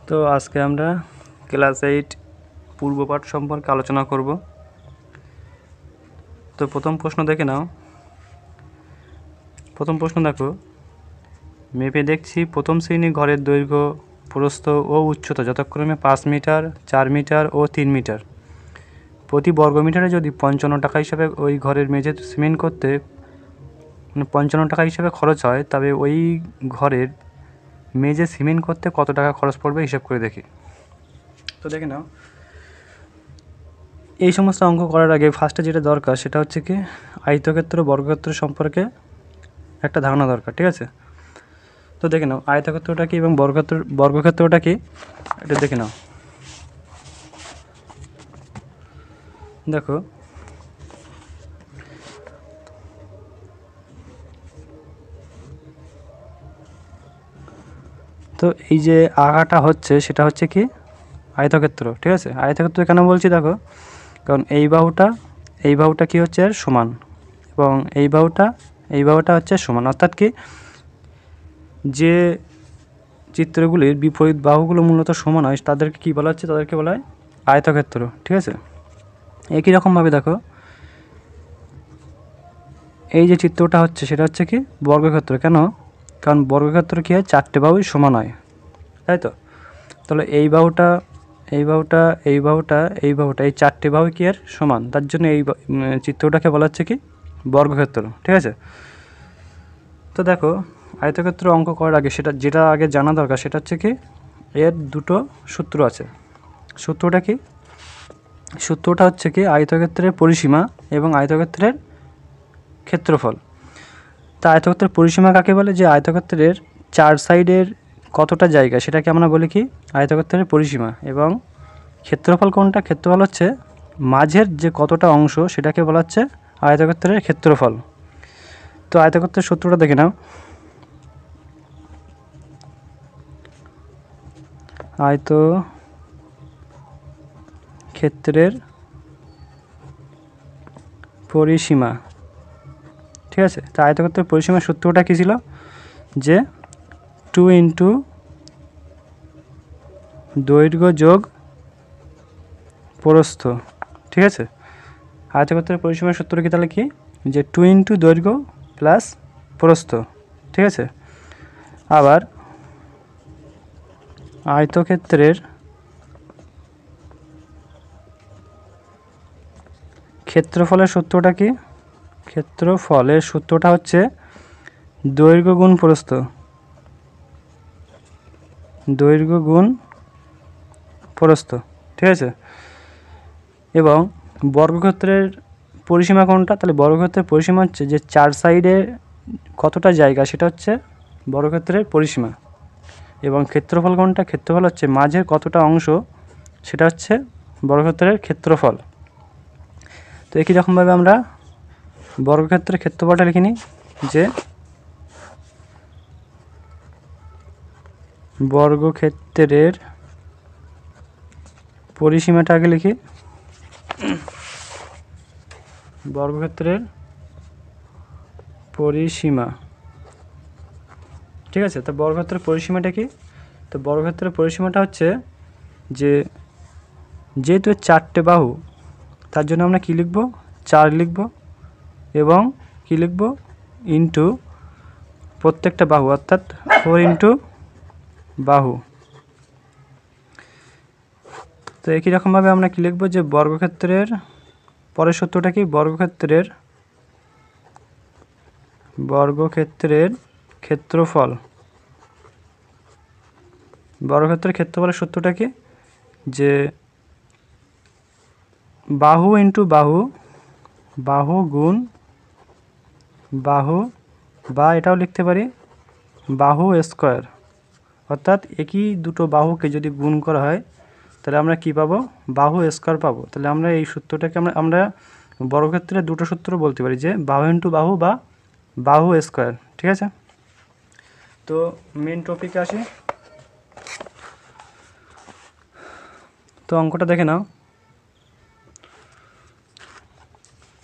তো আজকে আমরা ক্লাস 8 পূর্বপাঠ সম্পর্কে আলোচনা করব। তো প্রথম প্রশ্ন দেখে নাও। প্রথম প্রশ্ন দেখো, মেপে দেখছি প্রথম শ্রেণী ঘরের দৈর্ঘ্য, প্রস্থ ও উচ্চতা যথাক্রমে 5 মিটার, 4 মিটার ও 3 মিটার। প্রতি বর্গমিটারে যদি 55 টাকা হিসাবে ওই ঘরের মেঝে সিমেন্ট করতে 55 টাকা হিসাবে খরচ হয়, তবে ওই ঘরের মেঝে সিমেন্ট করতে কত টাকা খরচ পড়বে হিসাব করে দেখি। তো দেখে নাও, এই সমস্ত অঙ্ক করার আগে ফার্স্টে যেটা দরকার সেটা হচ্ছে কি আয়তক্ষেত্র বর্গক্ষেত্র সম্পর্কে একটা ধারণা দরকার, ঠিক আছে? তো দেখে নাও আয়তক্ষেত্রটা কি এবং বর্গক্ষেত্রটা কি, এটা দেখে নাও। দেখো, তো এই যে আঁকাটা হচ্ছে সেটা হচ্ছে কি আয়তক্ষেত্র, ঠিক আছে? আয়তক্ষেত্র কেন বলছি দেখো, কারণ এই বাহুটা কি হচ্ছে সমান, এবং এই বাহুটা হচ্ছে সমান, অর্থাৎ কি যে চিত্রগুলির বিপরীত বাহুগুলো মূলত সমান হয় তাদেরকে কী বলা হচ্ছে, তাদেরকে বলা হয় আয়তক্ষেত্র, ঠিক আছে? একই রকমভাবে দেখো, এই যে চিত্রটা হচ্ছে সেটা হচ্ছে কি বর্গক্ষেত্র। কেন? কারণ বর্গক্ষেত্র কী হয়, 4টে বাহুই সমান হয়, তাই তো? তাহলে এই বাহুটা এই 4টে বাহু কি এর সমান, তার জন্য এই চিত্রটাকে বলা হচ্ছে কি বর্গক্ষেত্র, ঠিক আছে? তো দেখো, আয়তক্ষেত্র অঙ্ক করার আগে যেটা আগে জানা দরকার সেটা হচ্ছে কি এর দুটো সূত্র আছে। সূত্রটা কি? সূত্রটা হচ্ছে কি আয়তক্ষেত্রের পরিসীমা এবং আয়তক্ষেত্রের ক্ষেত্রফল। তা আয়তক্ষেত্রের পরিসীমা কাকে বলে? যে আয়তক্ষেত্রের 4 সাইডের কতটা জায়গা সেটাকে আমরা বলি কি আয়তক্ষেত্রের পরিসীমা। এবং ক্ষেত্রফল কোনটা? ক্ষেত্রফল হচ্ছে মাঝের যে কতটা অংশ সেটাকে বলা হচ্ছে আয়তক্ষেত্রের ক্ষেত্রফল। তো আয়তক্ষেত্রের সূত্রটা দেখে নাও। আয়তক্ষেত্রের পরিসীমা, ঠিক আছে? তো আয়তক্ষেত্রের পরিসীমার সূত্রটা কী ছিল? যে 2 ইন্টু দৈর্ঘ্য যোগ প্রস্থ, ঠিক আছে? আয়তক্ষেত্রের পরিসীমার সূত্র কি তাহলে কি? যে 2 ইন্টু দৈর্ঘ্য প্লাস প্রস্থ, ঠিক আছে? আবার আয়তক্ষেত্রের ক্ষেত্রফলের সূত্রটা কি? ক্ষেত্রফলের সূত্রটা হচ্ছে দৈর্ঘ্য গুণ প্রস্থ, দৈর্ঘ্য গুণ প্রস্থ, ঠিক আছে? এবং বর্গক্ষেত্রের পরিসীমা কোনটা? তাহলে বর্গক্ষেত্রের পরিসীমা হচ্ছে যে 4 সাইডে কতটা জায়গা সেটা হচ্ছে বর্গক্ষেত্রের পরিসীমা। এবং ক্ষেত্রফল কোনটা? ক্ষেত্রফল হচ্ছে মাঝের কতটা অংশ সেটা হচ্ছে বর্গক্ষেত্রের ক্ষেত্রফল। তো একই রকমভাবে আমরা বর্গক্ষেত্রের ক্ষেত্রফলটা লিখে নিই, যে বর্গক্ষেত্রের পরিসীমাটা আগে লিখি। বর্গক্ষেত্রের পরিসীমা, ঠিক আছে? তো বর্গক্ষেত্রের পরিসীমাটা কি? তো বর্গক্ষেত্রের পরিসীমাটা হচ্ছে যে যেহেতু 4টে বাহু তার জন্য আমরা কী লিখব? 4 লিখব, এবং কী লিখব? ইন্টু প্রত্যেকটা বাহু, অর্থাৎ 4 ইন্টু বাহু। তো একই রকমভাবে আমরা কী লিখব? যে বর্গক্ষেত্রের পরের সূত্রটা কি? বর্গক্ষেত্রের ক্ষেত্রফল। বর্গক্ষেত্রের ক্ষেত্রফলের সূত্রটা কি? যে বাহু ইন্টু বাহু, বাহু গুণ বাহু, বা এটাও লিখতে পারি বাহু স্কোয়ার। অর্থাৎ একই দুটো বাহুকে যদি গুণ করা হয় তাহলে আমরা কি পাবো? বাহু স্কোয়ার পাবো। তাহলে আমরা এই সূত্রটাকে আমরা বর্গক্ষেত্রের দুটো সূত্র বলতে পারি, যে বাহু ইন্টু বাহু বা বাহু স্কোয়ার, ঠিক আছে? তো মেন টপিকে আসি। তো অঙ্কটা দেখে নাও।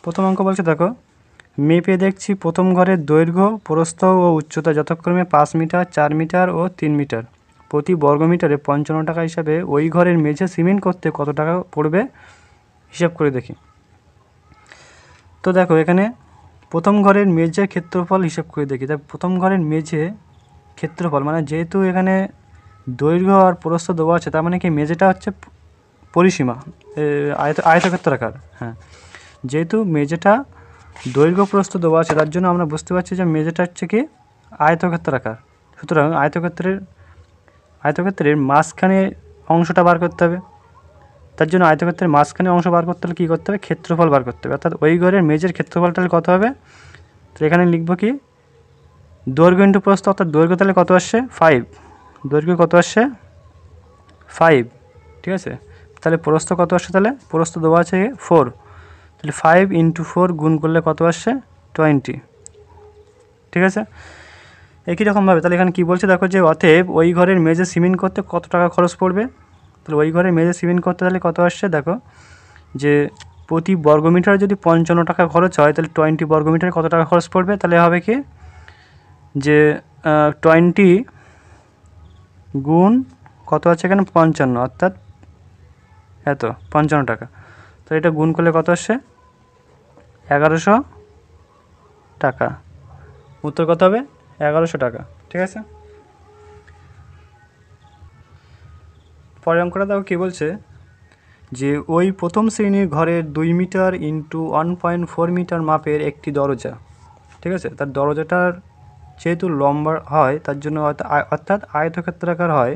প্রথম অঙ্ক বলছে দেখো, মেপে দেখছি প্রথম ঘরের দৈর্ঘ্য, প্রস্থ ও উচ্চতা যথাক্রমে 5 মিটার, 4 মিটার ও 3 মিটার। প্রতি বর্গমিটারে 55 টাকা হিসাবে ওই ঘরের মেঝে সিমেন্ট করতে কত টাকা পড়বে হিসাব করে দেখি। তো দেখো এখানে প্রথম ঘরের মেঝের ক্ষেত্রফল হিসাব করে দেখি। তাই প্রথম ঘরের মেঝে ক্ষেত্রফল মানে যেহেতু এখানে দৈর্ঘ্য আর প্রস্থ দেওয়া আছে, তার মানে কি মেঝেটা হচ্ছে পরিসীমা আয়তক্ষেত্রাকার। হ্যাঁ, যেহেতু মেঝেটা দৈর্ঘ্য প্রস্থ দেওয়া আছে তার জন্য আমরা বুঝতে পারছি যে মেঝেটা হচ্ছে কি আয়তক্ষেত্রাকার। সুতরাং আয়তক্ষেত্রের মাঝখানে অংশটা বার করতে হবে। তার জন্য আয়তক্ষেত্রের মাঝখানে অংশ বার করতে হলে কী করতে হবে, ক্ষেত্রফল বার করতে হবে। অর্থাৎ ওই ঘরের মেঝের ক্ষেত্রফল তাহলে কত হবে, তো এখানে লিখব কি দৈর্ঘ্য ইন্টু প্রস্থ, অর্থাৎ দৈর্ঘ্য তাহলে কত আসছে 5, দৈর্ঘ্য কত আসছে 5, ঠিক আছে। তাহলে প্রস্থ কত আসছে, তাহলে প্রস্থ দেওয়া আছে 4, তাহলে 5 × 4 গুণ করলে কত আসছে 20, ঠিক আছে। একই রকমভাবে তাহলে এখানে কী বলছে দেখো যে অতএব ওই ঘরের মেঝে সিমেন্ট করতে কত টাকা খরচ পড়বে। তাহলে ওই ঘরের মেঝে সিমেন্ট করতে তাহলে কত আসছে দেখো যে প্রতি বর্গমিটারে যদি 55 টাকা খরচ হয় তাহলে 20 বর্গমিটারে কত টাকা খরচ পড়বে, তাহলে হবে কি যে 20 গুণ কত আছে এখানে 55, অর্থাৎ এত 55 টাকা। তো এটা গুণ করলে কত আসছে 1100 টাকা। উত্তর কত হবে 1100 টাকা, ঠিক আছে। পরের অঙ্কটা দেখো কী বলছে যে ওই প্রথম শ্রেণীর ঘরের 2 মিটার ইন্টু 1.4 মিটার মাপের একটি দরজা, ঠিক আছে। তার দরজাটার যেহেতু লম্বা হয় তার জন্য অর্থাৎ আয়তক্ষেত্রাকার হয়,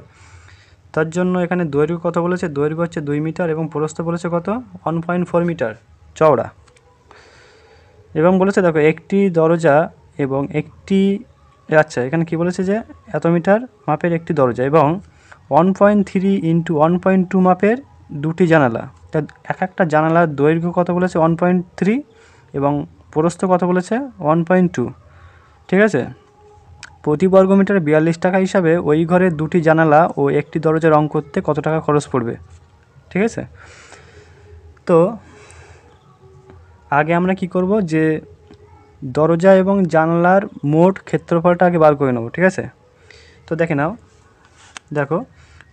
তার জন্য এখানে দৈর্ঘ্য কত বলেছে, দৈর্ঘ্য হচ্ছে 2 মিটার এবং প্রস্থ বলেছে কত 1.4 মিটার চওড়া। এবং বলেছে দেখো একটি দরজা এবং একটি, আচ্ছা এখানে কি বলেছে যে এত মিটার মাপের একটি দরজা এবং 1.3 ইন্টু 1.2 মাপের দুটি জানালা। তা এক একটা জানালার দৈর্ঘ্য কত বলেছে 1.3 এবং প্রস্থ কত বলেছে 1.2, ঠিক আছে। প্রতি বর্গমিটারে 42 টাকা হিসাবে ওই ঘরের দুটি জানালা ও একটি দরজা রং করতে কত টাকা খরচ পড়বে, ঠিক আছে। তো আগে আমরা কি করব যে দরজা এবং জানালার মোট ক্ষেত্রফলটা আগে বার করে নেব, ঠিক আছে। তো দেখে নাও, দেখো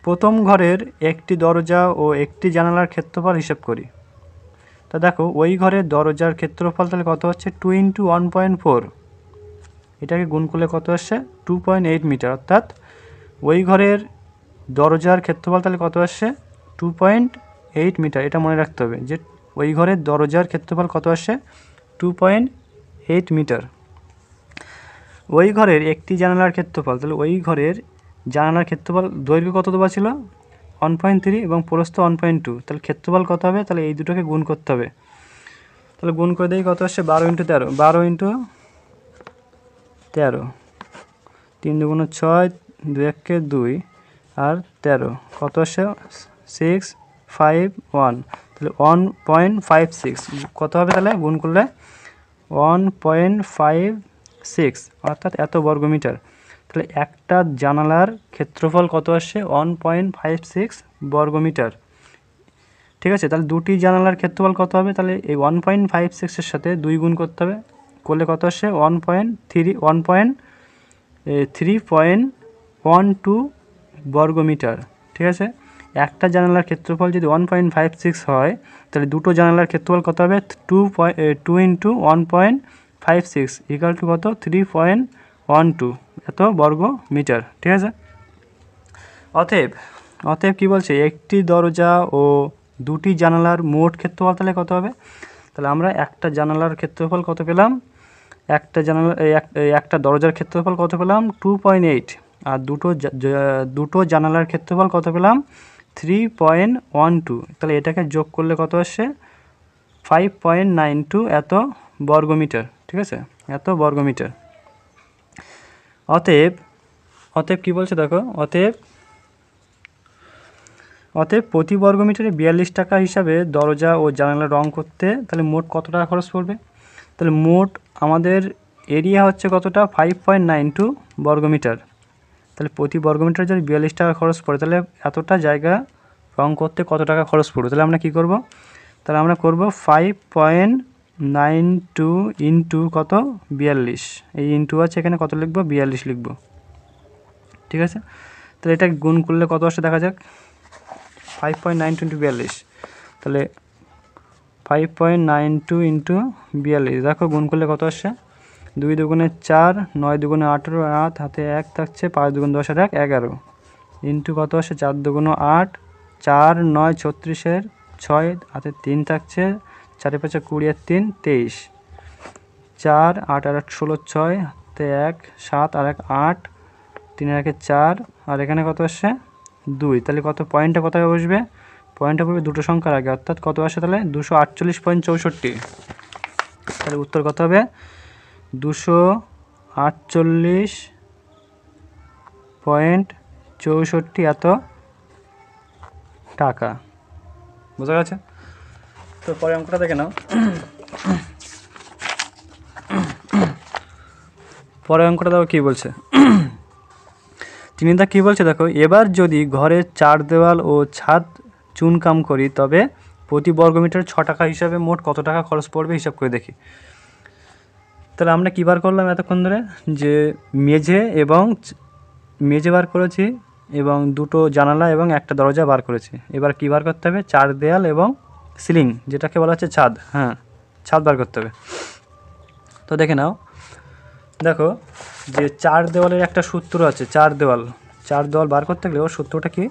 প্রথম ঘরের একটি দরজা ও একটি জানালার ক্ষেত্রফল হিসাব করি। তা দেখো ওই ঘরের দরজার ক্ষেত্রফল তাহলে কত হচ্ছে 2 × 1.4, এটাকে গুণ করলে কত আসছে 2.8 মিটার, অর্থাৎ ওই ঘরের দরজার ক্ষেত্রফল তাহলে কত আসছে 2.8 মিটার। এটা মনে রাখতে হবে যে ওই ঘরের দরজার ক্ষেত্রফল কত আসছে 2.8 মিটার। ওই ঘরের একটি জানালার ক্ষেত্রফল, তাহলে ওই ঘরের জানালার ক্ষেত্রফল দৈর্ঘ্য কত দেওয়া ছিল 1.3 এবং প্রস্থ 1.2, তাহলে ক্ষেত্রফল কত হবে, তাহলে এই দুটোকে গুণ করতে হবে। তাহলে গুণ করে দিই কত আসছে 12 × 13, 12 × 13, 3 × 6, 2 × 2 আর 13 কত আসছে 651, তাহলে 1.56 কত হবে, তাহলে গুণ করলে 1.56 অর্থাৎ এত বর্গমিটার। তাহলে একটা জানালার ক্ষেত্রফল কত আসছে 1.56 বর্গমিটার, ঠিক আছে। তাহলে দুটি জানালার ক্ষেত্রফল কত হবে, তাহলে এই 1.56-এর সাথে 2 গুণ করতে হবে, করলে কত আসছে 1.312 বর্গমিটার, ঠিক আছে। একটা জানালার ক্ষেত্রফল যদি 1.56 হয় তাহলে দুটো জানালার ক্ষেত্রফল কত হবে 2 × 1.56 ইকুয়াল টু কত 3.12 এত বর্গ মিটার, ঠিক আছে। অতএব কী বলছে একটি দরজা ও দুটি জানালার মোট ক্ষেত্রফল তাহলে কত হবে, তাহলে আমরা একটা জানালার ক্ষেত্রফল কত পেলাম, একটা দরজার ক্ষেত্রফল কত পেলাম 2.8 আর দুটো জানালার ক্ষেত্রফল কত পেলাম 3.12, তাহলে এটাকে যোগ করলে কত আসছে 5.92 এত বর্গমিটার, ঠিক আছে, এত বর্গমিটার। অতএব কী বলছে দেখো, অতএব প্রতি বর্গমিটারে 42 টাকা হিসাবে দরজা ও জানালা রং করতে তাহলে মোট কত টাকা খরচ পড়বে। তাহলে মোট আমাদের এরিয়া হচ্ছে কতটা 5.92 বর্গমিটার, তাহলে প্রতি বর্গমিটার যদি 42 টাকা খরচ পড়ে তাহলে এতটা জায়গা রং করতে কত টাকা খরচ পড়বে। তাহলে আমরা কি করব, তাহলে আমরা করব 5.92 ইন্টু কত 42, এই ইন্টু আছে এখানে কত লিখব 42 লিখব, ঠিক আছে। তাহলে এটা গুণ করলে কত আসে দেখা যাক। 5.92 ইন্টু 42, তাহলে 5.92 ইন্টু 42 দেখো গুণ করলে কত আসছে। 2 দুগুণে 4, 9 দুগুণে 18, 8 হাতে 1 থাকছে, 5 দুগুণ 10 আর 1 11 ইন্টু কত আসে 4 দুগুণে 8, 4 9 36, 6 হাতে 3 থাকছে, 4 5 20 আর 3 23, 4 8 আর 8 16, 6 হাতে 1 7 আর 1 8, 3 আর 1 4 আর এখানে কত আসছে 2, তাহলে কত পয়েন্টটা কোথায় বসবে, পয়েন্টটা পড়বে দুটো সংখ্যার আগে, অর্থাৎ কত আসে তাহলে 248.64। তাহলে উত্তর কত হবে 248.64 এত টাকা। বোঝা গেছে? তো পরে অঙ্কটা দেখে নাও। পরে অঙ্কটা দেখো কী বলছে। তিনি কী বলছে দেখো, এবার যদি ঘরের চার দেওয়াল ও ছাদ চুনকাম করি তবে প্রতি বর্গমিটার 6 টাকা হিসাবে মোট কত টাকা খরচ পড়বে হিসাব করে দেখি। তাহলে আমরা কী বার করলাম এতক্ষণ ধরে, যে মেঝে বার করেছি এবং দুটো জানালা এবং একটা দরজা বার করেছি। এবার কী বার করতে হবে, চার দেয়াল এবং সিলিং, যেটাকে বলা হচ্ছে ছাদ। হ্যাঁ, ছাদ বার করতে হবে। তো দেখে নাও, দেখো যে চার দেওয়ালের একটা সূত্র আছে, চার দেওয়াল বার করতে গেলে ওর সূত্রটা কি,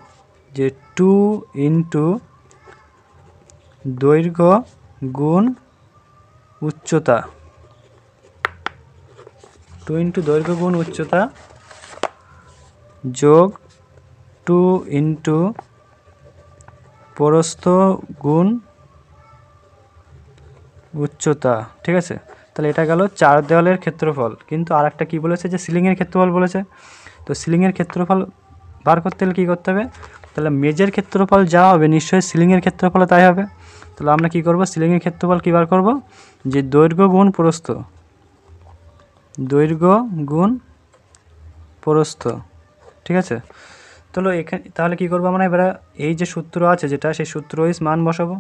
যে 2 ইন্টু দৈর্ঘ্য গুণ উচ্চতা, 2 ইন্টু দৈর্ঘ্য গুণ উচ্চতা যোগ 2 ইন্টু প্রস্থ গুণ উচ্চতা। ঠিক আছে, তাহলে এটা গেল চার দেওয়ালের ক্ষেত্রফল। কিন্তু আর একটা কী বলেছে, যে সিলিংয়ের ক্ষেত্রফল বলেছে। তো সিলিংয়ের ক্ষেত্রফল বার করতে গেলে কী করতে হবে, তাহলে মেঝের ক্ষেত্রফল যা হবে নিশ্চয়ই সিলিংয়ের ক্ষেত্রফল তাই হবে। তাহলে আমরা কী করব, সিলিংয়ের ক্ষেত্রফল কী বার করব, যে দৈর্ঘ্য গুণ প্রস্থ, দৈর্ঘ্য গুণ প্রস্থ। ঠিক আছে, তাহলে কী করবো আমরা, এবার এই যে সূত্র আছে যেটা, সেই সূত্র মান বসাবো।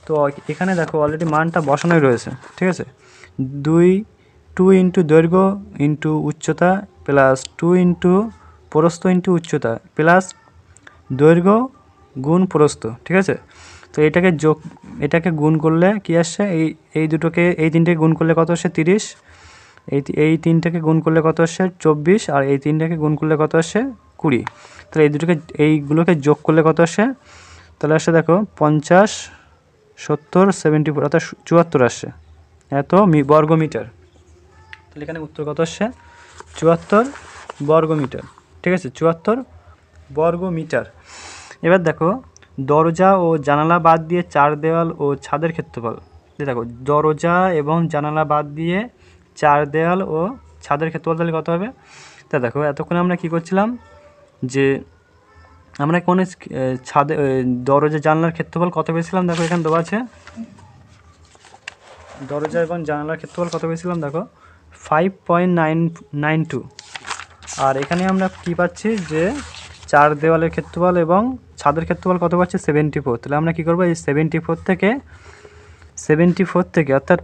তো এখানে দেখো অলরেডি মানটা বসানোই রয়েছে। ঠিক আছে, 2 ইন্টু দৈর্ঘ্য ইন্টু উচ্চতা প্লাস 2 ইন্টু প্রস্থ ইন্টু উচ্চতা প্লাস দৈর্ঘ্য গুণ প্রস্থ। ঠিক আছে, তো এটাকে গুণ করলে কি আসছে, এই তিনটে গুণ করলে কত আসছে 30, এই তিনটাকে গুণ করলে কত আসছে 24, আর এই তিনটাকে গুণ করলে কত আসছে 20। তাহলে এইগুলোকে যোগ করলে কত আসে, তাহলে আসছে দেখো 50 70 74 অর্থাৎ 74 আসছে এত বর্গমিটার। তাহলে এখানে উত্তর কত আসছে 74 বর্গমিটার। ঠিক আছে, 74 বর্গমিটার। এবার দেখো দরজা ও জানালা বাদ দিয়ে চার দেওয়াল ও ছাদের ক্ষেত্রফল। দেখো দরজা এবং জানালা বাদ দিয়ে চার দেওয়াল ও ছাদের ক্ষেত্রফল তাহলে কত হবে। তা দেখো এতক্ষণে আমরা কী করছিলাম, যে আমরা কোন ছাদে দরজা জানলার ক্ষেত্রফল কত পেয়েছিলাম, দেখো এখানে দেওয়া আছে, দরজা এবং জানালার ক্ষেত্রফল কত পেয়েছিলাম দেখো 5.992। আর এখানে আমরা কি পাচ্ছি, যে চার দেওয়ালের ক্ষেত্রফল এবং ছাদের ক্ষেত্রফল কত পাচ্ছি 74। তাহলে আমরা কী করবো, এই 74 থেকে অর্থাৎ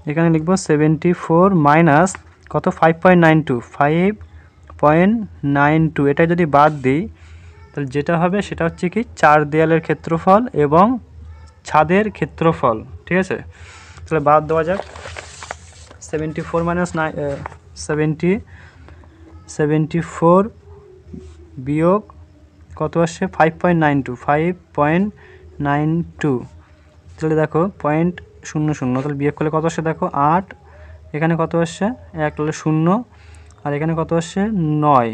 এখানে লিখবো 74 মাইনাস কত 5.92 এটা যদি বাদ দিই, তাহলে যেটা হবে সেটা হচ্ছে কি চার দেয়ালের ক্ষেত্রফল এবং ছাদের ক্ষেত্রফল। ঠিক আছে, তাহলে বাদ দেওয়া যাক, 74 মাইনাস 74 বিয়োগ কত আসছে 5.92। তাহলে দেখো 0.00, তাহলে বিয়োগ করলে কত আসছে দেখো 8, এখানে কত আসছে 1, তাহলে 0, আর এখানে কত আসছে 9,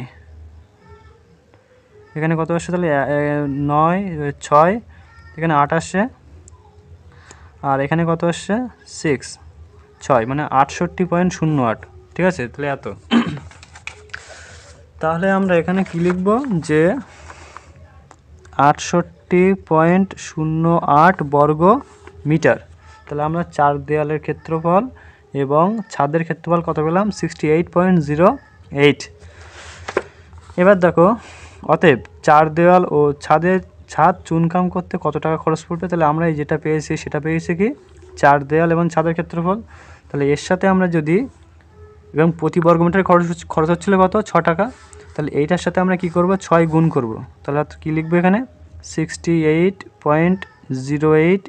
এখানে কত আসছে তাহলে 9 6, এখানে 8 আসছে, আর এখানে কত আসছে 6 মানে 68.08। ঠিক আছে, তাহলে এত। তাহলে আমরা এখানে কি লিখব, যে 68.08 বর্গ মিটার। তাহলে আমরা চার দেয়ালের ক্ষেত্রফল এবং ছাদের ক্ষেত্রফল কত পেলাম 68.08। এবার দেখো অতএব চার দেওয়াল ও ছাদ চুনকাম করতে কত টাকা খরচ পড়বে। তাহলে আমরা এই যেটা পেয়েছি সেটা পেয়েছি কি চার দেওয়াল এবং ছাদের ক্ষেত্রফল। তাহলে এর সাথে আমরা যদি, এবং প্রতি বর্গমিটার খরচ হচ্ছিল কত 6 টাকা। তাহলে তাহলে এইটার সাথে আমরা কি করব, 6 গুণ করব। তাহলে কি লিখবো এখানে 68.08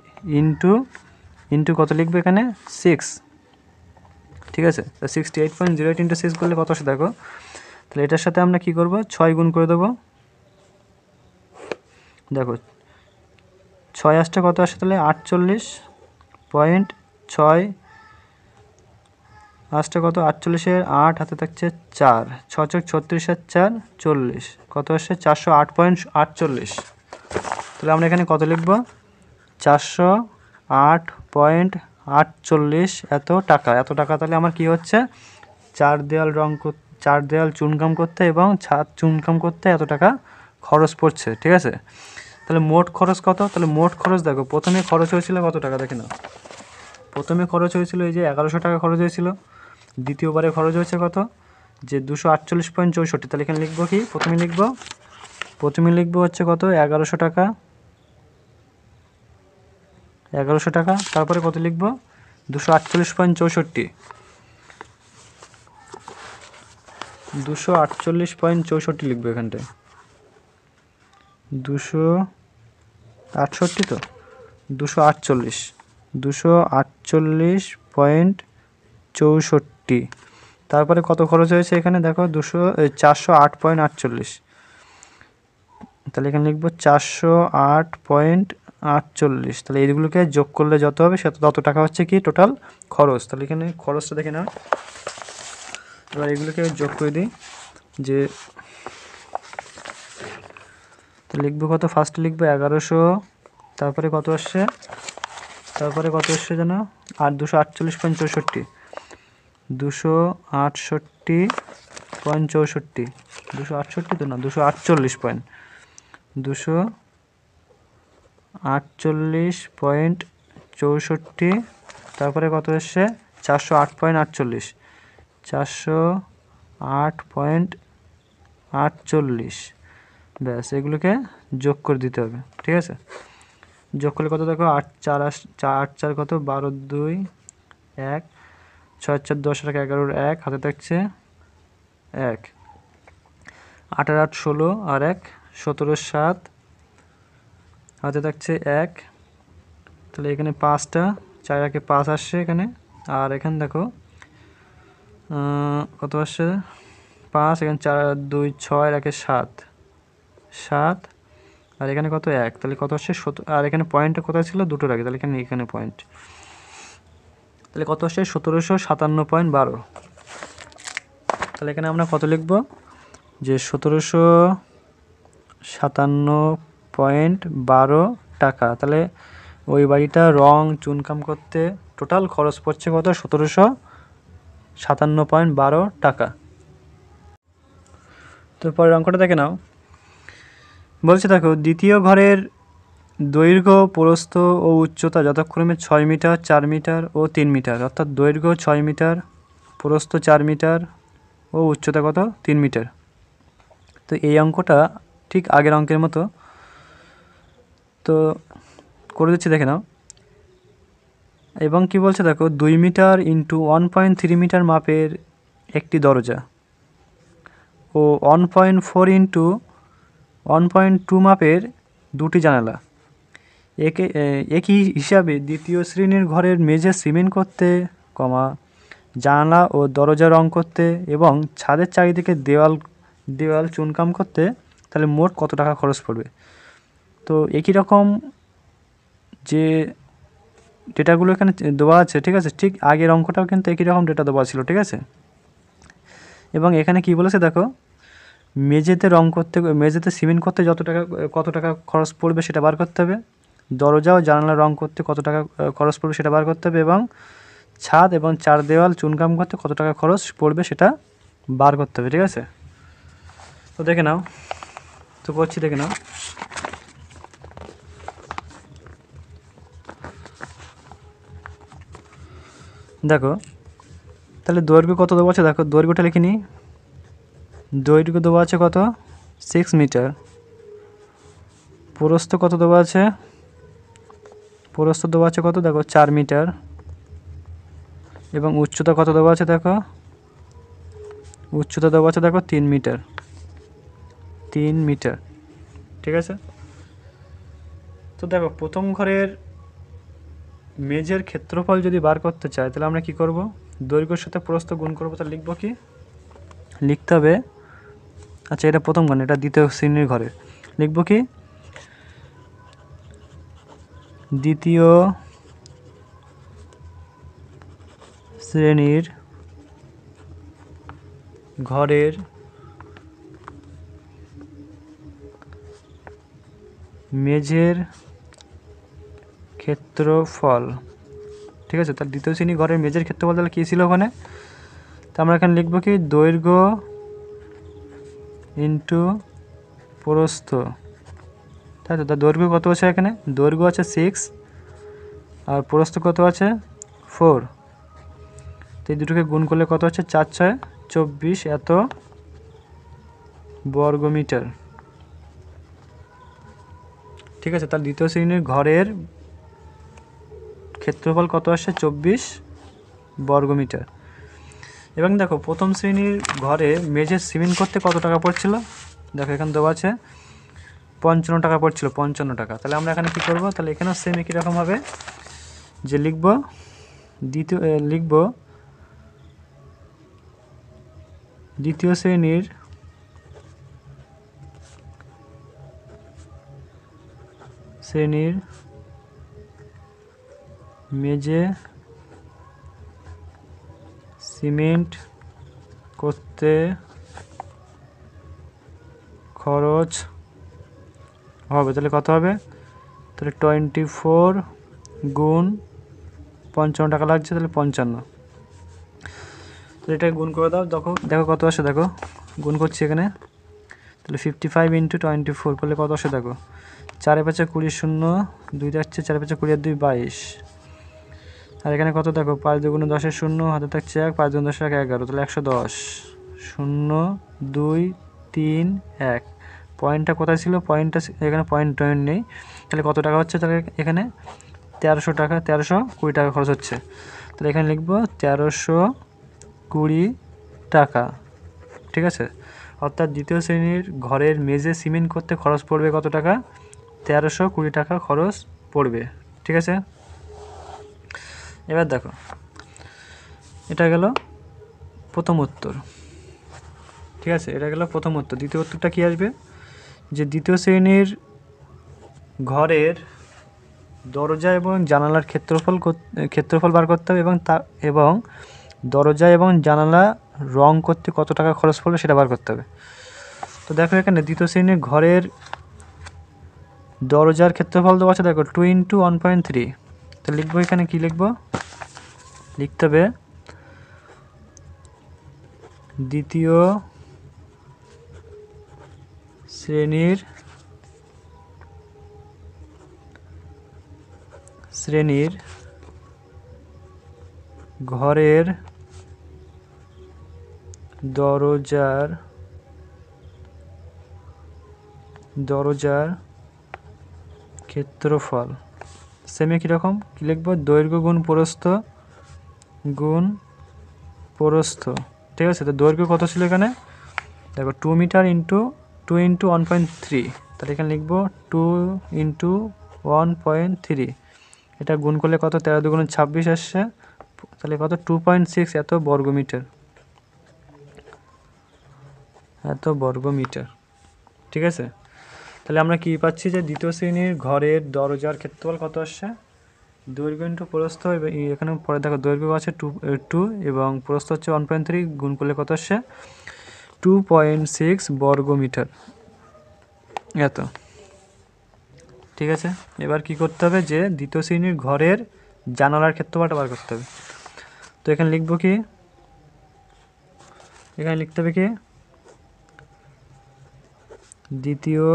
ইন্টু কত লিখবো এখানে 6, ঠিক আছে। তো 68.08 ইন্টু 6 করলে কত আসে দেখো। তাহলে এটার সাথে আমরা কি করব, 6 গুণ করে দেবো। দেখো 6 আসটা কত আসে, তাহলে 48.6 আসটা কত, 48-এর 8 হাতে থাকছে 4, 6 × 36 আর 4 40, কত আসে 408.48। তাহলে আমরা এখানে কত লিখব, 408.48 এত টাকা। তাহলে আমার কি হচ্ছে, 4 দেয়াল চুনকাম করতে এবং ছাদ চুনকাম করতে এত টাকা খরচ পড়ছে, ঠিক আছে। তাহলে মোট খরচ কত, তাহলে মোট খরচ দেখো, প্রথমে খরচ হয়েছিল কত টাকা দেখে নাও। প্রথমে খরচ হয়েছিল এই যে 1100 টাকা খরচ হয়েছিল, দ্বিতীয়বারে খরচ হয়েছে কত, যে 248.64। তাহলে এখানে লিখবো কি, প্রথমে লিখবো হচ্ছে কত, 1100 টাকা, তারপরে কত লিখবো, 248.64, 248.64 লিখবো এখানটায়, 268 তো 248.64। তারপরে কত খরচ হয়েছে এখানে দেখো, 408.48। তাহলে এখানে লিখবো 408.48। তাহলে এইগুলোকে যোগ করলে যত হবে সে তত টাকা হচ্ছে কি টোটাল খরচ। তাহলে এখানে খরচটা দেখে নাও। এবার এগুলোকে যোগ করে দিই, যে তো লিখবো কত, ফার্স্টে লিখবো 1100, তারপরে কত আসছে যেন, আর 248.64, 268.64, 268 তো না, 248.64, তারপরে কত এসছে 408.48, 408.48। ব্যাস, এগুলোকে যোগ করে দিতে হবে, ঠিক আছে। যোগ করলে কত দেখো, 8 4 কত, 12 2 1, 6 4 10 আর 11 1 হাতে থাকছে 1, 8 আর 8 16 আর 1 17 7 হাতে থাকছে 1। তাহলে এখানে 5টা 4 একে 5 আসছে এখানে, আর এখানে দেখো কত আসছে 5, এখানে 4 আর 2 6 আর 1 7, আর এখানে কত 1, তাহলে কত আসছে 17, আর এখানে পয়েন্টটা কোথায় ছিল, দুটো রাখে, তাহলে এখানে পয়েন্ট, তাহলে কত আসছে 1757.12। তাহলে এখানে আমরা কত লিখব, যে 1757.12 টাকা। তাহলে ওই বাড়িটা রং চুনকাম করতে টোটাল খরচ পড়ছে কত, 1757.12 টাকা। তো পরের অঙ্কটা দেখে নাও, বলছে দেখো, দ্বিতীয় ঘরের দৈর্ঘ্য প্রস্থ ও উচ্চতা যথাক্রমে 6 মিটার 4 মিটার ও 3 মিটার, অর্থাৎ দৈর্ঘ্য 6 মিটার, প্রস্থ 4 মিটার ও উচ্চতা কত 3 মিটার। তো এই অঙ্কটা ঠিক আগের অঙ্কের মতো, তো করে দিচ্ছি দেখে নাও। এবং কি বলছে দেখো, 2 মিটার ইন্টু 1.3 মিটার মাপের একটি দরজা ও 1.4 ইন্টু 1.2 মাপের দুটি জানালা, একই হিসাবে দ্বিতীয় শ্রেণীর ঘরের মেঝে সিমেন্ট করতে, জানালা ও দরজা রং করতে এবং ছাদের চারিদিকে দেওয়াল চুনকাম করতে, তাহলে মোট কত টাকা খরচ পড়বে। তো একই রকম যে ডেটাগুলো এখানে দেওয়া আছে, ঠিক আছে, ঠিক আগের অঙ্কটাও কিন্তু একই রকম ডেটা দেওয়া ছিল, ঠিক আছে। এবং এখানে কি বলেছে দেখো, মেঝেতে সিমেন্ট করতে কত টাকা খরচ পড়বে সেটা বার করতে হবে, দরজা ও জানালা রং করতে কত টাকা খরচ পড়বে সেটা বার করতে হবে, এবং ছাদ এবং 4 দেওয়াল চুনকাম করতে কত টাকা খরচ পড়বে সেটা বার করতে হবে, ঠিক আছে। তো দেখে নাও, তো করছি দেখে নাও। দেখো তাহলে দৈর্ঘ্য কত দেওয়া আছে, দেখো দৈর্ঘ্যটা লিখে নিই। দৈর্ঘ্য দেওয়া আছে কত, 6 মিটার। প্রস্থ কত দেওয়া আছে, প্রস্থ দেওয়া আছে কত, দেখো 4 মিটার। এবং উচ্চতা কত দেওয়া আছে, দেখো উচ্চতা দেওয়া আছে দেখো 3 মিটার। 3 মিটার। ঠিক আছে, তো দেখো প্রথম ঘরের মেঝের ক্ষেত্রফল যদি বার করতে চাই তাহলে আমরা কি করব, দৈর্ঘ্যের সাথে প্রস্থ গুণ করব। তাহলে লিখব কি, লিখতে হবে, আচ্ছা এটা প্রথম ঘর, এটা দ্বিতীয় শ্রেণীর ঘরে, লিখব কি দ্বিতীয় শ্রেণীর ঘরের মেঝের ক্ষেত্রফল। ঠিক আছে, তাহলে দ্বিতীয় শ্রেণী ঘরের মেঝের ক্ষেত্রফল তাহলে কী ছিল ওখানে, তো আমরা এখানে লিখব কি দৈর্ঘ্য ইন্টু প্রস্থ। তাই তো, তার দৈর্ঘ্য কত আছে, এখানে দৈর্ঘ্য আছে 6 আর প্রস্থ কত আছে 4, তো এই দুটোকে গুণ করলে কত হচ্ছে 4 6 24 এত বর্গমিটার। ঠিক আছে, তার দ্বিতীয় শ্রেণীর ঘরের ক্ষেত্রফল কত আসছে 24 বর্গমিটার। এবং দেখো প্রথম শ্রেণীর ঘরে মেঝে সিমেন্ট করতে কত টাকা পড়ছিল, দেখো এখানে দেওয়া আছে 55 টাকা পড়ছিল, 55 টাকা। তাহলে আমরা এখানে কী করব, তাহলে এখানেও সেম একই রকম হবে যে লিখব দ্বিতীয় শ্রেণীর মেঝে সিমেন্ট করতে খরচ হবে, তাহলে কত হবে, তাহলে 24 গুণ 55 টাকা লাগছে, তাহলে 55। তাহলে এটাকে গুণ করে দাও, দেখো কত আসে, দেখো গুণ করছি এখানে, তাহলে 55 ইন্টু 24 করলে কত আসে, দেখো 4 5 20 শূন্য 2 যাচ্ছে, 4 5 20 আর 2 22, আর এখানে কত দেখো 5 2 গুণে 10 শূন্য, হাতে থাকছে 1, 5 2 10 11, তাহলে 110 0 2 3 1। পয়েন্টটা কোথায় ছিল, পয়েন্টটা এখানে পয়েন্ট নেই, তাহলে কত টাকা হচ্ছে, তাহলে এখানে 1300 টাকা, 1320 টাকা খরচ হচ্ছে। তাহলে এখানে লিখব 1320 টাকা। ঠিক আছে, অর্থাৎ দ্বিতীয় শ্রেণীর ঘরের মেঝে সিমেন্ট করতে খরচ পড়বে কত টাকা, 1320 টাকা খরচ পড়বে। ঠিক আছে, এবার দেখো এটা গেল প্রথম উত্তর। ঠিক আছে, এটা গেল প্রথম উত্তর। দ্বিতীয় উত্তরটা কী আসবে, যে দ্বিতীয় শ্রেণীর ঘরের দরজা এবং জানালার ক্ষেত্রফল বার করতে হবে এবং দরজা এবং জানালা রং করতে কত টাকা খরচ পড়বে সেটা বার করতে হবে। তো দেখো এখানে দ্বিতীয় শ্রেণীর ঘরের দরজার ক্ষেত্রফল দেওয়া আছে, দেখো 2 × 1.3। তো লিখবো এখানে কি লিখবো, লিখতে হবে দ্বিতীয় শ্রেণীর ঘরের দরজার ক্ষেত্রফল সেমে কীরকম কী লিখব, দৈর্ঘ্য গুণ প্রস্থ। ঠিক আছে, তো দৈর্ঘ্য কত ছিল এখানে, দেখো 2 মিটার ইন্টু 2 × 1.3, তাহলে এখানে লিখব 2 × 1.3, এটা গুণ করলে কত, 13 2 26 আসছে, তাহলে কত 2.6 এত বর্গমিটার। ঠিক আছে, তাহলে আমরা কি পাচ্ছি যে দ্বিতীয় শ্রেণীর ঘরের দরজার ক্ষেত্রফল কত আসছে, দৈর্ঘ্য ইন্টু প্রস্থ, এখানে পরে দেখো দৈর্ঘ্য আছে 2 এবং প্রস্থ হচ্ছে 1.3, গুণ করলে কত আসছে 2.6 বর্গমিটার এত। ঠিক আছে, এবার কি করতে হবে, যে দ্বিতীয় শ্রেণীর ঘরের জানালার ক্ষেত্রফলটা বার করতে হবে। তো এখানে লিখব কি, এখানে লিখতে হবে কি দ্বিতীয়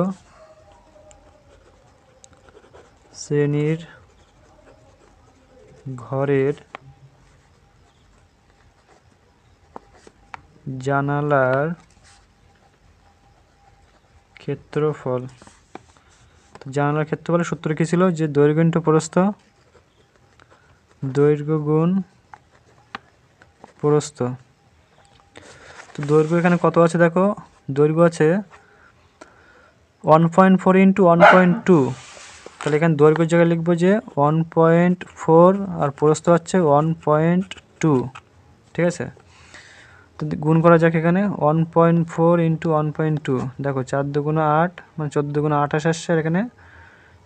শ্রেণীর ঘরের জানালার ক্ষেত্রফল। জানালার ক্ষেত্রফলের সূত্র কী ছিল, যে দৈর্ঘ্য ইন্টু প্রস্থ, দৈর্ঘ্য গুণ প্রস্থ। তো দৈর্ঘ্য এখানে কত আছে, দেখো দৈর্ঘ্য আছে 1.4 ইন্টু 1.2, তাহলে এখানে দৈর্ঘ্যের জায়গায় লিখবো যে 1.4 আর প্রস্থ হচ্ছে 1.2, ঠিক আছে। তো গুণ করা যাক এখানে 1.4 ইন্টু 1.2, দেখো 4 দুগুণ 8 মানে 14 দুগুণ 28 আসছে, আর এখানে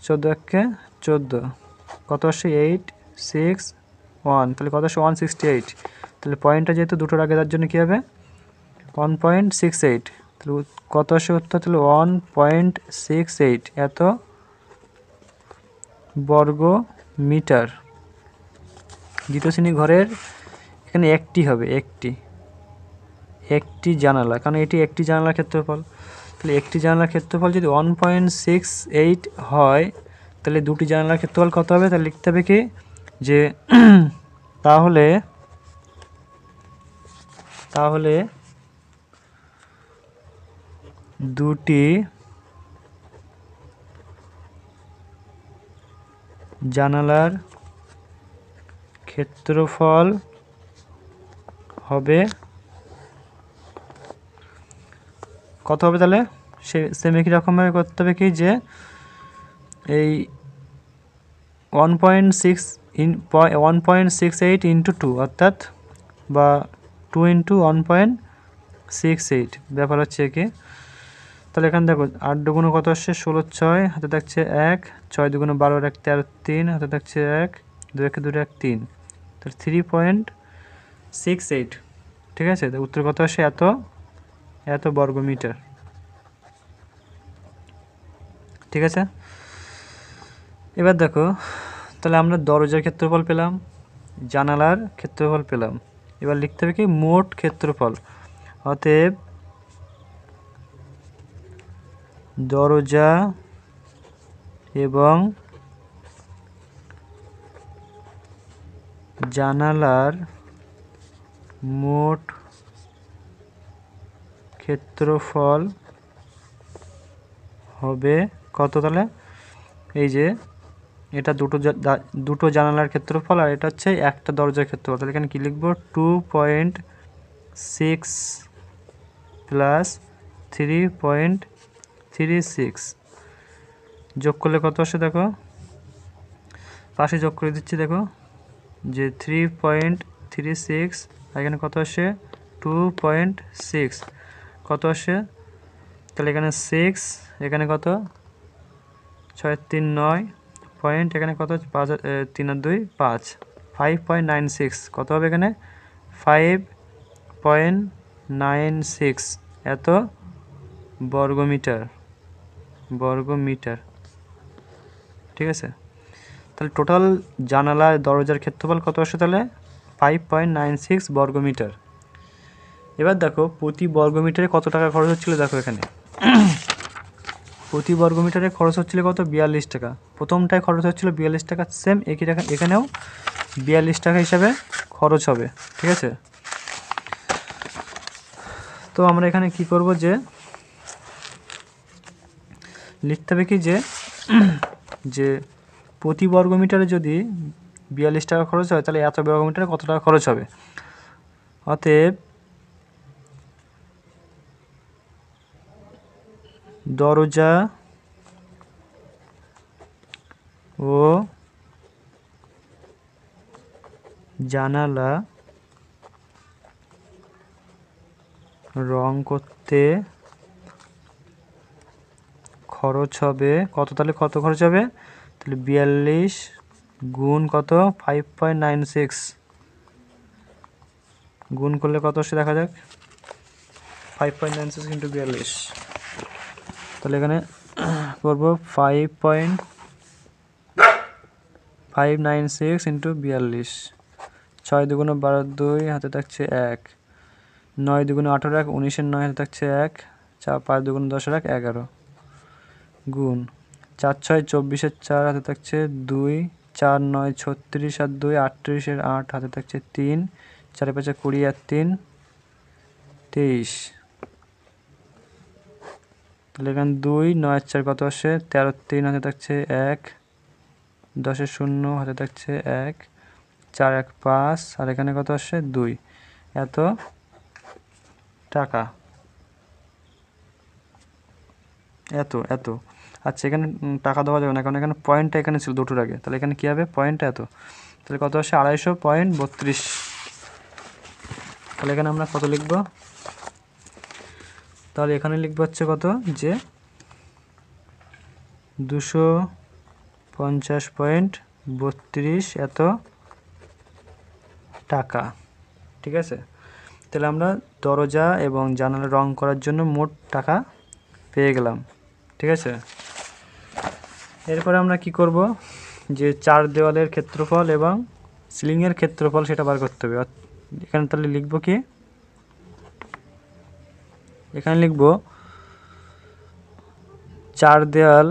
14 একে 14, কত আসছে 8 6 1, তাহলে কত আসছে 168। তাহলে পয়েন্টটা যেহেতু দুটোর আগে, তার জন্য কী হবে 1.68, তাহলে কত আসে উত্তর, তাহলে 1.68 এত বর্গ মিটার। দ্বিতীয় শ্রেণী ঘরের এখানে একটি হবে, একটি জানালা, কারণ এটি একটি জানালার ক্ষেত্রফল। তাহলে একটি জানালার ক্ষেত্রফল যদি 1.68 হয়, তাহলে দুটি জানালার ক্ষেত্রফল কত হবে, তাহলে লিখতে হবে কি যে তাহলে দুটি জানালার ক্ষেত্রফল হবে কত হবে, তাহলে সেম একই রকমভাবে করতে হবে কি যে এই 1.68 ইন্টু 2, অর্থাৎ বা 2 ইন্টু 1.68, ব্যাপার হচ্ছে কি। তাহলে এখানে দেখো 8 দুগুণ কত আসছে 16 6, হাতে থাকছে 1, 6 দুগুণ 12 1 13 3, হাতে থাকছে 1, 2 1 2 1 3, তাহলে 3.68, ঠিক আছে। তো উত্তর কত আসে এত বর্গ মিটার, ঠিক আছে। এবার দেখো, তাহলে আমরা দরজার ক্ষেত্রফল পেলাম, জানালার ক্ষেত্রফল পেলাম, এবার লিখতে হবে কি মোট ক্ষেত্রফল। অতএব দরজা এবং জানালার মোট ক্ষেত্রফল হবে কত, তাহলে এই যে এটা দুটো জানালার ক্ষেত্রফল, আর এটা হচ্ছে একটা দরজার ক্ষেত্রফল। তাহলে এখানে কী লিখবো 2.6 প্লাস 3.36 যোগ করলে কত আসে, দেখো পাশে যোগ করে দিচ্ছি, দেখো যে 3.36, এখানে কত আসে 2.6, কত আসে, তাহলে এখানে 6, এখানে কত 6 3 9 পয়েন্ট, এখানে কত 5 3 আর 2 5, 5.96 কত হবে এখানে 5.96 এত বর্গমিটার, ঠিক আছে। তাহলে টোটাল জানালা দরজার ক্ষেত্রফল কত আসে, তাহলে 5.96 বর্গমিটার। এবার দেখো প্রতি বর্গমিটারে কত টাকা খরচ হচ্ছিল, দেখো এখানে প্রতি বর্গমিটারে খরচ হচ্ছিল কত 42 টাকা, প্রথমটায় খরচ হচ্ছিল 42 টাকা, সেম একই টাকা এখানেও 42 টাকা হিসাবে খরচ হবে, ঠিক আছে। তো আমরা এখানে কি করব যে লিখতে হবে কি যে প্রতি বর্গমিটারে যদি 42 টাকা খরচ হয়, তাহলে এত বর্গমিটারে কত টাকা খরচ হবে। অতএব দরজা ও জানালা রং করতে খরচ হবে কত, তাহলে কত খরচ হবে, তাহলে 42 গুণ কত 5.96 গুণ করলে কত আসে দেখা যাক 5.96 ইন্টু 42, তাহলে এখানে করবো 5.96 ইন্টু 42, 6 দুগুণ 12 2, হাতে থাকছে 1, 9 দুগুণ 18 1, 19 9, হাতে থাকছে 1, 5 দুগুণ 10 1 11, গুণ 4 6 24 4, হাতে থাকছে 2, 4 9 36 আর 2 38 8, হাতে থাকছে 3, 4 5 20 আর 3 23, তাহলে এখানে 2 9 4 কত আসে 13 3, হাতে থাকছে 1, 10 0, হাতে থাকছে 1, 4 1 5, আর এখানে কত আসে 2, এত টাকা, এত এত। আচ্ছা এখানে টাকা দেওয়া যাবে না, কারণ এখানে পয়েন্টটা এখানে ছিল দুটোর আগে, তাহলে এখানে কী হবে, পয়েন্টটা এত, তাহলে কত আসে 250.32। তাহলে এখানে আমরা কত লিখব, তাহলে এখানে লিখবো হচ্ছে কত, যে 250.32 এত টাকা। ঠিক আছে, তাহলে আমরা দরজা এবং জানালা রং করার জন্য মোট টাকা পেয়ে গেলাম। ঠিক আছে, এরপরে আমরা কি করব, যে 4 দেওয়ালের ক্ষেত্রফল এবং সিলিংয়ের ক্ষেত্রফল সেটা বার করতে হবে। এখানে তাহলে লিখব কি, এখানে লিখব 4 দেওয়াল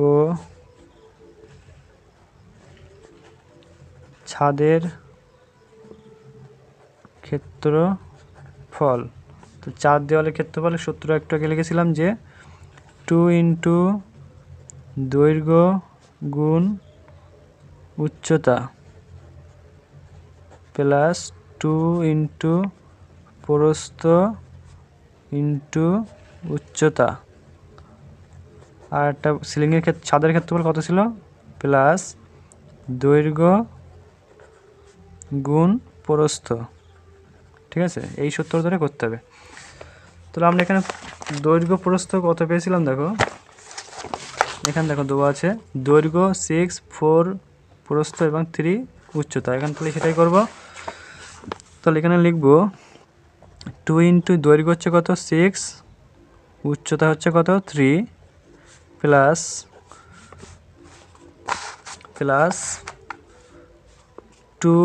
ও ছাদের ক্ষেত্রফল। তো 4 দেওয়ালের ক্ষেত্রফলের সূত্র একটু আগে লিখেছিলাম, যে 2 ইন্টু দৈর্ঘ্য গুণ উচ্চতা প্লাস 2 ইন্টু প্রস্থ ইন্টু উচ্চতা, আর একটা সিলিংয়ের ছাদের ক্ষেত্রফল কত ছিল, প্লাস দৈর্ঘ্য গুণ প্রস্থ। ঠিক আছে, এই সূত্র ধরে করতে হবে। তাহলে আমরা এখানে দৈর্ঘ্য প্রস্থ কত পেয়েছিলাম, দেখো এখানে দেখো দেওয়া আছে, দৈর্ঘ্য 6, 4 প্রস্থ এবং 3 উচ্চতা। এখানে তাহলে সেটাই করব। তাহলে এখানে লিখব 2 ইন্টু দৈর্ঘ্য হচ্ছে কত 6, উচ্চতা হচ্ছে কত 3, প্লাস 2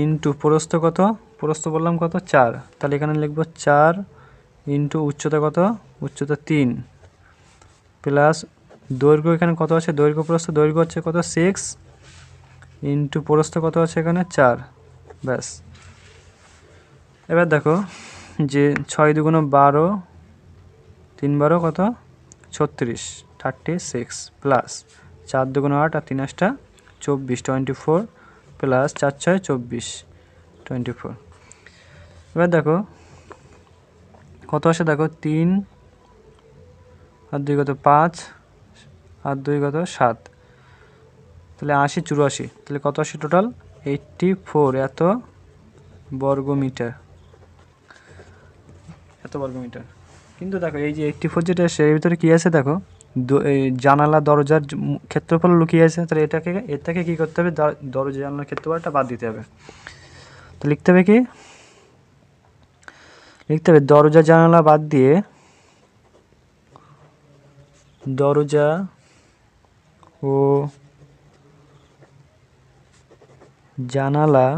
ইন্টু প্রস্থ কত, প্রস্থ বললাম কত 4, তাহলে এখানে লিখব 4 ইন্টু উচ্চতা কত, উচ্চতা 3, প্লাস দৈর্ঘ্য এখানে কত আছে, দৈর্ঘ্য প্রস্থ, দৈর্ঘ্য হচ্ছে কত 6 ইন্টু প্রস্থ কত আছে এখানে 4, ব্যাস। এবার দেখো যে 6 দুগুণ 12, 3 12 কত 36, 36, প্লাস 4 দুগুণ 8 আর 3 8 24, 24, প্লাস 4 6 24, 24। এবার দেখো কত আসে, দেখো 3 আর 2 কত 5 আর 2 কত 7, তাহলে 80 84, তাহলে কত আসে টোটাল 84 এত বর্গমিটার, এত বর্গমিটার। কিন্তু দেখো এই যে 84 যেটা আসে এর ভিতরে কী আছে, দেখো জানালা দরজার ক্ষেত্রফল লুকিয়ে আছে, তাহলে এটাকে কী করতে হবে, দরজা জানালার ক্ষেত্রফলটা বাদ দিতে হবে। তো লিখতে হবে কি, লিখতে হবে দরজা জানালা বাদ দিয়ে দরজা ও জানালা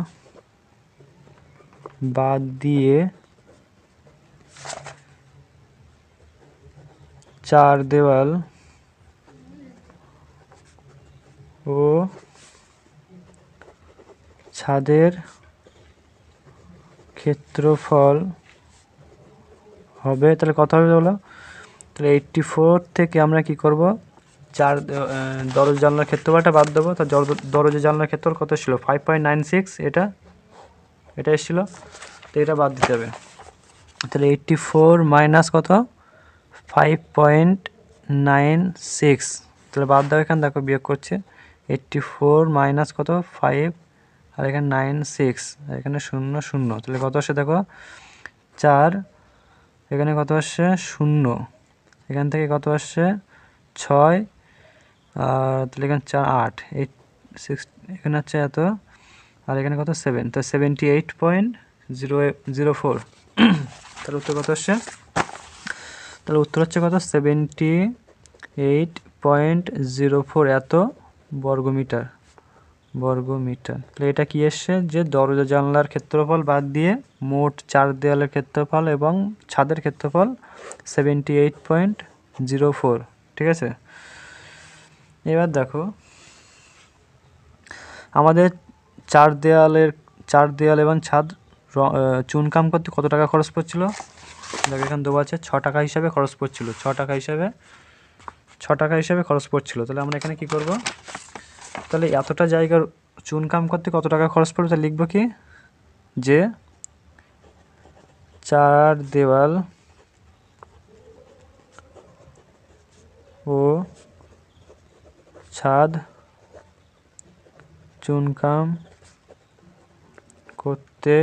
বাদ দিয়ে 4 দেওয়াল ও ছাদের ক্ষেত্রফল হবে। তাহলে কত হবে বলো, তাহলে 84 থেকে আমরা কি করব, 4 দরজা জানলার ক্ষেত্রফলটা বাদ দেবো। তো দরজা জানলার ক্ষেত্রফল কত ছিল 5.96, এটা এসেছিলো, তো এটা বাদ দিতে হবে। তাহলে 84 মাইনাস কত 5.96, তাহলে বাদ দাও, এখানে দেখো বিয়োগ করছে 84 মাইনাস কত 5 আর এখানে 96 আর এখানে 0 0, তাহলে কত আসে দেখো 4, এখানে কত আসছে 0, এখান থেকে কত আসছে 6, আর তাহলে এখানে 4 8 8 6, এখানে হচ্ছে এত, আর এখানে কত 7, তো 78.004। তাহলে উত্তর কত আসছে, তাহলে উত্তর হচ্ছে কত 78.04 এত বর্গমিটার। তাহলে এটা কি এসছে, যে দরজা জানলার ক্ষেত্রফল বাদ দিয়ে মোট 4 দেওয়ালের ক্ষেত্রফল এবং ছাদের ক্ষেত্রফল 78.04। ঠিক আছে, এবার দেখো আমাদের 4 দেওয়াল এবং ছাদ চুনকাম করতে কত টাকা খরচ পড়ছিল, দেখো এখানে দেওয়া আছে 6 টাকা হিসাবে খরচ পড়ছিল, 6 টাকা হিসাবে খরচ পড়ছিল। তাহলে আমরা এখানে কি করব, তাহলে এতটা জায়গার চুনকাম করতে কত টাকা খরচ পড়বে, তা লিখব কি যে 4 দেওয়াল ও ছাদ চুনকাম করতে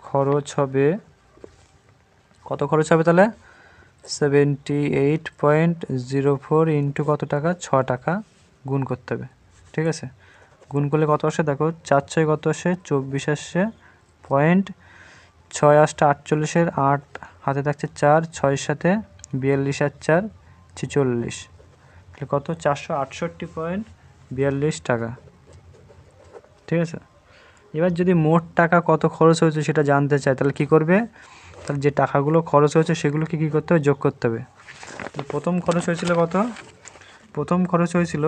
খরচ হবে, কত খরচ হবে তাহলে 78.04 ইন্টু কত টাকা 6 টাকা গুণ করতে হবে। ঠিক আছে, গুণ করলে কত আসে দেখো, 4 6 কত আসে 24 আসে, 0.6 8 8 হাতে থাকছে 4, 6 সাথে 42 আর 4 46, তাহলে কত 468.42 টাকা। ঠিক আছে, এবার যদি মোট টাকা কত খরচ হয়েছে সেটা জানতে চাই, তাহলে কি করবে, তাহলে যে টাকাগুলো খরচ হয়েছে সেগুলোকে কী করতে হবে, যোগ করতে হবে। প্রথম খরচ হয়েছিল কত, প্রথম খরচ হয়েছিল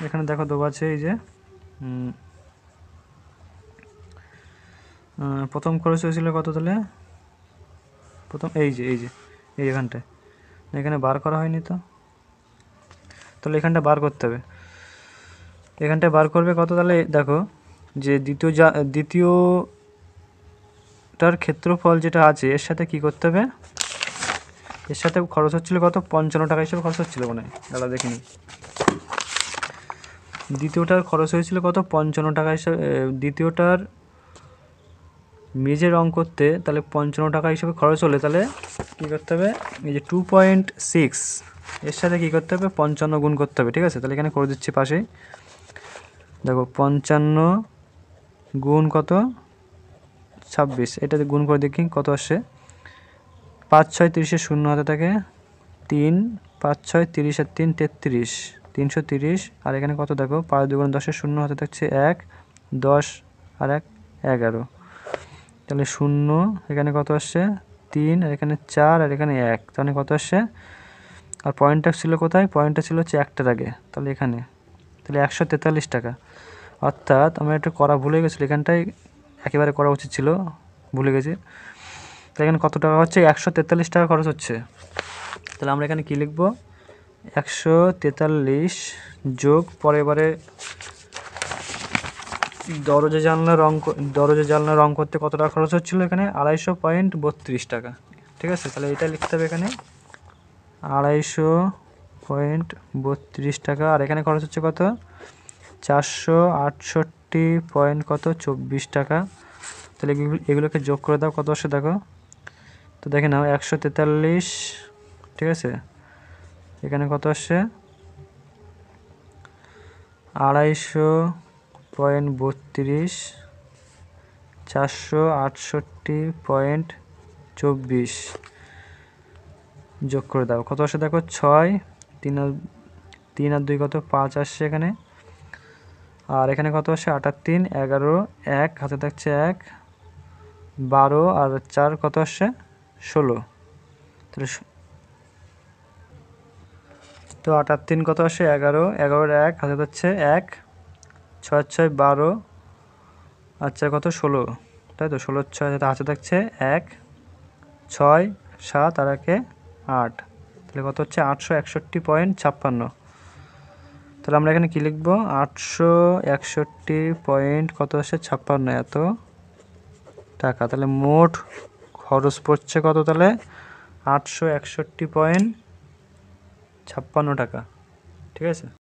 এখানে দেখো দেওয়া আছে, এই যে প্রথম খরচ হয়েছিল কত, তাহলে প্রথম এই এখানটায়, এখানে বার করা হয়নি তো, তাহলে এখানটা বার করতে হবে, এখানটায় বার করবে কত, তাহলে দেখো যে দ্বিতীয়টার ক্ষেত্রফল যেটা আছে এর সাথে কি করতে হবে, এর সাথে খরচ হচ্ছিল কত 55 টাকা হিসেবে খরচ হচ্ছিল মনে হয়, দাদা দেখিনি, দ্বিতীয়টার খরচ হয়েছিল কত 55 টাকা হিসেবে, দ্বিতীয়টার মেঝে রং করতে তাহলে 55 টাকা হিসেবে খরচ হলে তাহলে কী করতে হবে, এই যে 2.6 এর সাথে কী করতে হবে 55 গুণ করতে হবে। ঠিক আছে, তাহলে এখানে করে দিচ্ছি পাশেই, দেখো 55 গুণ কত 26, এটাতে গুণ করে দেখি কত আসে, 5 6 30 শূন্য হাতে থাকে 3, 5 6 30 আর 3 33, 330, আর এখানে কত দেখো 5 2 10 শূন্য হাতে থাকছে 1, 10 আর 1 11, তাহলে শূন্য এখানে কত আসছে 3, আর এখানে 4, আর এখানে 1, তাহলে কত আসছে, আর পয়েন্টটা ছিল কোথায়, পয়েন্টটা ছিল হচ্ছে একটার আগে, তাহলে এখানে, তাহলে 143 টাকা, অর্থাৎ আমরা একটু করা ভুলে গেছিলো, এখানটায় একেবারে করা উচিত ছিল, ভুলে গেছি, তাহলে এখানে কত টাকা হচ্ছে 143 টাকা খরচ হচ্ছে। তাহলে আমরা এখানে কী লিখব, 143 যোগ পরেবারে দরজা জানলা রং করতে কত টাকা খরচ হচ্ছিলো, এখানে 250.32 টাকা। ঠিক আছে, তাহলে এটা লিখতে হবে এখানে 250.32 টাকা, আর এখানে খরচ হচ্ছে কত 468.24 টাকা। তাহলে এগুলোকে যোগ করে দাও কত আসে দেখো, তো দেখে নাও 143, ঠিক আছে, এখানে কত আসছে 250.32, 468.24 যোগ করে দাও কত আসে দেখো 6, 3 আর 2 কত 5 আসছে এখানে, আর এখানে কত আসে 8 আর 3 11, 1 হাতে থাকছে 1, 12 আর 4 কত আসছে 16, তাহলে তো 8 আর 3 কত আসে 11, 11 1 হাতে থাকছে 1, 6 6 12, আচ্ছা কত 16, তাই তো 16 6 হাতে থাকছে 1, 6 7 আর 1 8, তাহলে কত হচ্ছে 861.56। তাহলে আমরা এখানে কী লিখব 861 কত আসে 56 এত টাকা, তাহলে মোট খরচ পড়ছে কত, তাহলে 861.56 টাকা। ঠিক আছে।